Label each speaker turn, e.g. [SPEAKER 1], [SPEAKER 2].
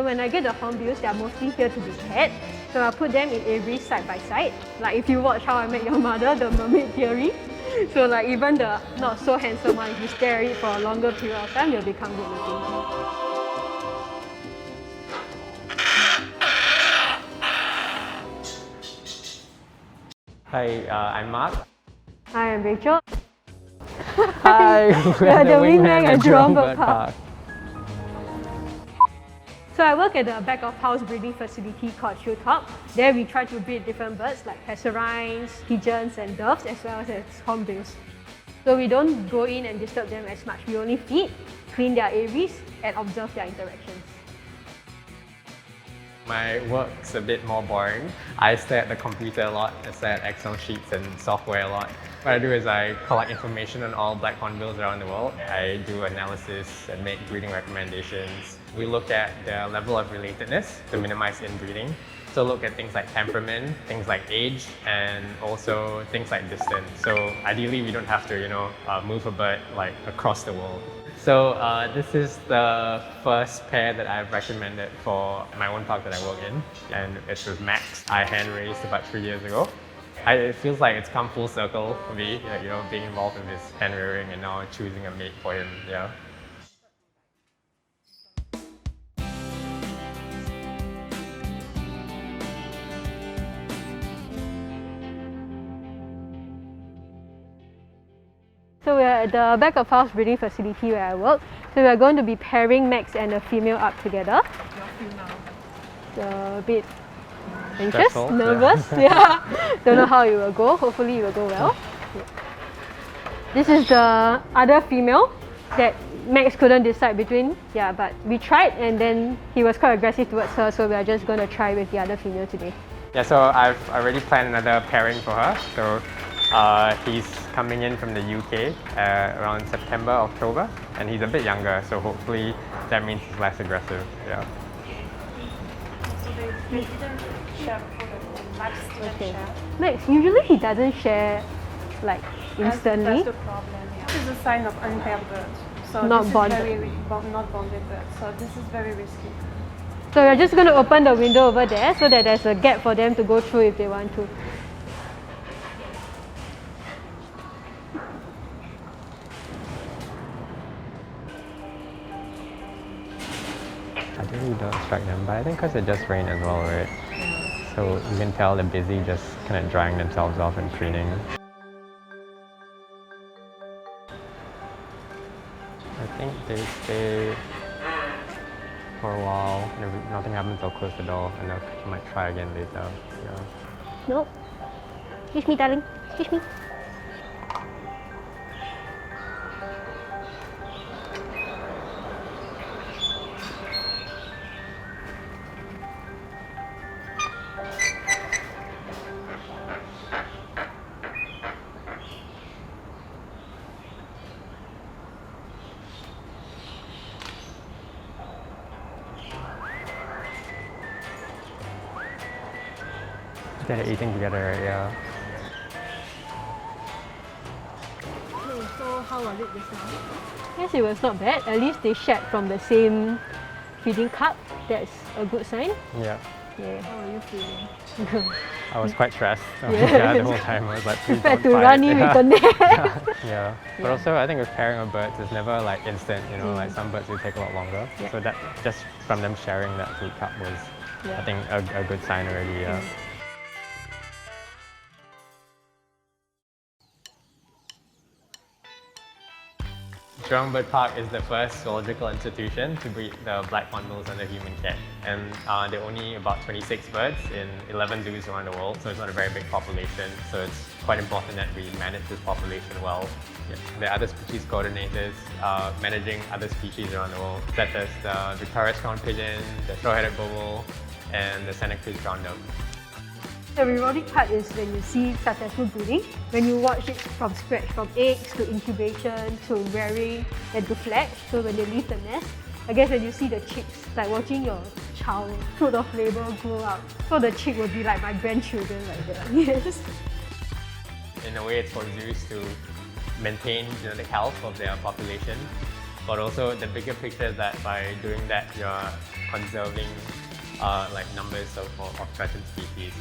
[SPEAKER 1] when I get the hornbills, they are mostly here to be pet. So I put them in aviaries side by side. Like if you watch How I Met Your Mother, the mermaid theory. So like even the not so handsome one, if you stare at it for a longer period of time, they'll become good looking.
[SPEAKER 2] Hi, I'm Mark.
[SPEAKER 1] Hi, I'm Rachel.
[SPEAKER 2] Hi, we are the wingman at Jurong Bird Park.
[SPEAKER 1] So I work at the back of house breeding facility called Hilltop. There we try to breed different birds like passerines, pigeons and doves, as well as hornbills. So we don't go in and disturb them as much. We only feed, clean their aviaries and observe their interactions.
[SPEAKER 2] My work's a bit more boring. I stare at the computer a lot, I stare at Excel sheets and software a lot. What I do is I collect information on all black hornbills around the world. I do analysis and make breeding recommendations. We look at their level of relatedness to minimize inbreeding. So look at things like temperament, things like age, and also things like distance. So ideally we don't have to, move a bird like across the world. So this is the first pair that I've recommended for my own park that I work in, and it's with Max. I hand raised about 3 years ago. It feels like it's come full circle for me, being involved in this hand rearing and now choosing a mate for him. Yeah.
[SPEAKER 1] So we're at the back of house breeding facility where I work. So we're going to be pairing Max and a female up together. So a bit anxious,
[SPEAKER 2] Stressful,
[SPEAKER 1] nervous, yeah. Don't know how it will go. Hopefully it will go well. Yeah. This is the other female that Max couldn't decide between. Yeah, but we tried and then he was quite aggressive towards her, so we are just going to try with the other female today.
[SPEAKER 2] Yeah, so I've already planned another pairing for her. So he's coming in from the UK around September, October, and he's a bit younger, so hopefully that means he's less aggressive. Yeah.
[SPEAKER 3] So they didn't share food at home. Max didn't share.
[SPEAKER 1] Max, usually he doesn't share like instantly.
[SPEAKER 3] That's the problem. Yeah. This is a sign of unpaired birds. So
[SPEAKER 1] Not
[SPEAKER 3] this
[SPEAKER 1] bonded.
[SPEAKER 3] is very not bonded birds. So this is very risky.
[SPEAKER 1] So we're just going to open the window over there so that there's a gap for them to go through if they want to.
[SPEAKER 2] I really don't strike them, but I think because it just rained as well, right? So you can tell they're busy just kind of drying themselves off and cleaning. I think they stay for a while, and if nothing happens, they'll close the door and they might try again later. Yeah.
[SPEAKER 1] No. Excuse me, darling. Excuse me.
[SPEAKER 2] They're eating together, right? Yeah.
[SPEAKER 1] So how was it just now? Yes, it was not bad. At least they shared from the same feeding cup. That's a good sign.
[SPEAKER 2] Yeah.
[SPEAKER 1] Yeah.
[SPEAKER 3] How are you feeling?
[SPEAKER 2] I was quite stressed.
[SPEAKER 1] Yeah.
[SPEAKER 2] The whole time. I was like, please
[SPEAKER 1] Prepared
[SPEAKER 2] don't
[SPEAKER 1] to
[SPEAKER 2] fight.
[SPEAKER 1] run in with the net.
[SPEAKER 2] Yeah. But also I think with pairing of birds, it's never like instant, like some birds will take a lot longer.
[SPEAKER 1] Yeah.
[SPEAKER 2] So that just from them sharing that food cup was,
[SPEAKER 1] Yeah.
[SPEAKER 2] I think, a good sign already. Yeah. Jurong Bird Park is the first zoological institution to breed the black hornbills under human care. And there are only about 26 birds in 11 zoos around the world, so it's not a very big population. So it's quite important that we manage this population well. Yeah. There are other species coordinators managing other species around the world, such as the Victoria's crown pigeon, the straw-headed bobo, and the Santa Cruz ground dove.
[SPEAKER 1] The rewarding part is when you see successful breeding, when you watch it from scratch, from eggs to incubation to rearing and to fledge. So when they leave the nest, I guess when you see the chicks, like watching your child, fruit of labour, grow up. So the chick will be like my grandchildren like that. Yes.
[SPEAKER 2] In a way, it's for zoos to maintain the health of their population. But also the bigger picture is that by doing that, you're conserving like numbers of threatened species.